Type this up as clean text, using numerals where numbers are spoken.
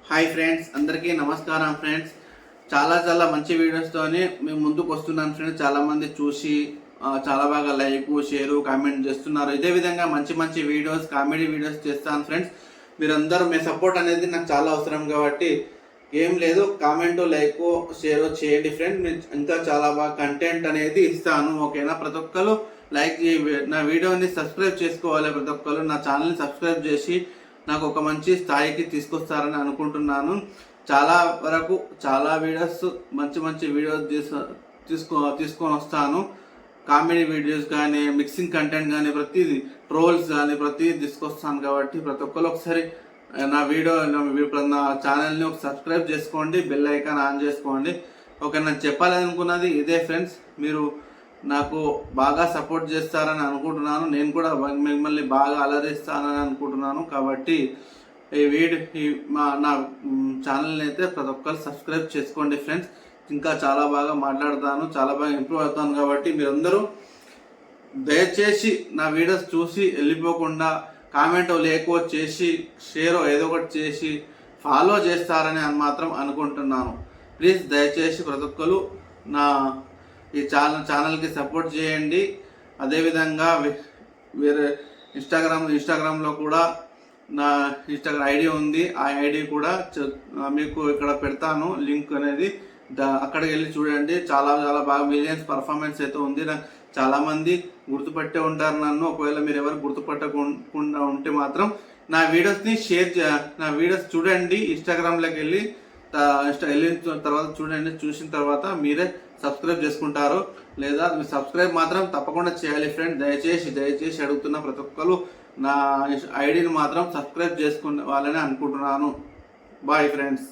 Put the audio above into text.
Hi friends, అందరికీ నమస్కారం friends. చాలా మంచి వీడియోస్తోనే మేము ముందుకు వస్తున్నాను ఫ్రెండ్స్. చాలామంది చూసి చాలా బాగా లైక్, షేరు, కామెంట్ చేస్తున్నారు. ఇదే విధంగా మంచి వీడియోస్, కామెడీ వీడియోస్ చేస్తాను ఫ్రెండ్స్. మీరందరూ మీ సపోర్ట్ అనేది నాకు చాలా అవసరం కాబట్టి ఏం లేదు, కామెంట్, లైక్, షేర్ చేయండి ఫ్రెండ్స్. ఇంకా చాలా బాగా కంటెంట్ అనేది ఇస్తాను. ఓకేనా? ప్రతి ఒక్కరు లైక్, నా వీడియోని సబ్స్క్రైబ్ చేసుకోవాలి. ప్రతి ఒక్కరు నా ఛానల్ని సబ్స్క్రైబ్ చేసి నాకు ఒక మంచి స్థాయికి తీసుకొస్తారని అనుకుంటున్నాను. చాలా వరకు చాలా వీడియోస్, మంచి వీడియోస్ తీసుకొని వస్తాను. కామెడీ వీడియోస్ కానీ, మిక్సింగ్ కంటెంట్ కానీ, ప్రతిదీ ట్రోల్స్ కానీ ప్రతిదీ తీసుకొస్తాను. కాబట్టి ప్రతి ఒక్కరు ఒకసారి నా ఛానల్ని ఒక సబ్స్క్రైబ్ చేసుకోండి, బెల్ ఐకాన్ ఆన్ చేసుకోండి. ఓకే, నేను చెప్పాలనుకున్నది ఇదే ఫ్రెండ్స్. మీరు నాకు బాగా సపోర్ట్ చేస్తారని అనుకుంటున్నాను. నేను కూడా మిమ్మల్ని బాగా అలరిస్తానని అనుకుంటున్నాను. కాబట్టి నా ఛానల్ని అయితే ప్రతి ఒక్కరు సబ్స్క్రైబ్ చేసుకోండి ఫ్రెండ్స్. ఇంకా చాలా బాగా మాట్లాడతాను, చాలా బాగా ఇంప్రూవ్ అవుతాను. కాబట్టి మీరందరూ దయచేసి నా వీడియోస్ చూసి వెళ్ళిపోకుండా కామెంట్ లేకో చేసి, షేర్ ఏదో ఒకటి చేసి ఫాలో చేస్తారని మాత్రం అనుకుంటున్నాను. ప్లీజ్ దయచేసి ప్రతి ఒక్కరు నా ఈ ఛానల్కి సపోర్ట్ చేయండి. అదేవిధంగా వేరే ఇన్స్టాగ్రామ్లో కూడా నా ఇన్స్టాగ్రామ్ ఐడి ఉంది. ఆ ఐడి కూడా మీకు ఇక్కడ పెడతాను, లింక్ అనేది. అక్కడికి వెళ్ళి చూడండి. చాలా బాగా మిలియన్స్ పర్ఫార్మెన్స్ అయితే ఉంది. నాకు చాలామంది గుర్తుపట్టే ఉంటారు నన్ను. ఒకవేళ మీరు ఎవరు గుర్తుపట్టకుండా ఉంటే మాత్రం నా వీడియోస్ని నా వీడియోస్ చూడండి. ఇన్స్టాగ్రామ్లోకి వెళ్ళిన తర్వాత చూడండి. చూసిన తర్వాత మీరే సబ్స్క్రైబ్ చేసుకుంటారు. లేదా మీరు సబ్స్క్రైబ్ మాత్రం తప్పకుండా చేయాలి ఫ్రెండ్. దయచేసి అడుగుతున్న ప్రతి ఒక్కరు నా ఐడిని మాత్రం సబ్స్క్రైబ్ చేసుకునే వాళ్ళని అనుకుంటున్నాను. Bye friends.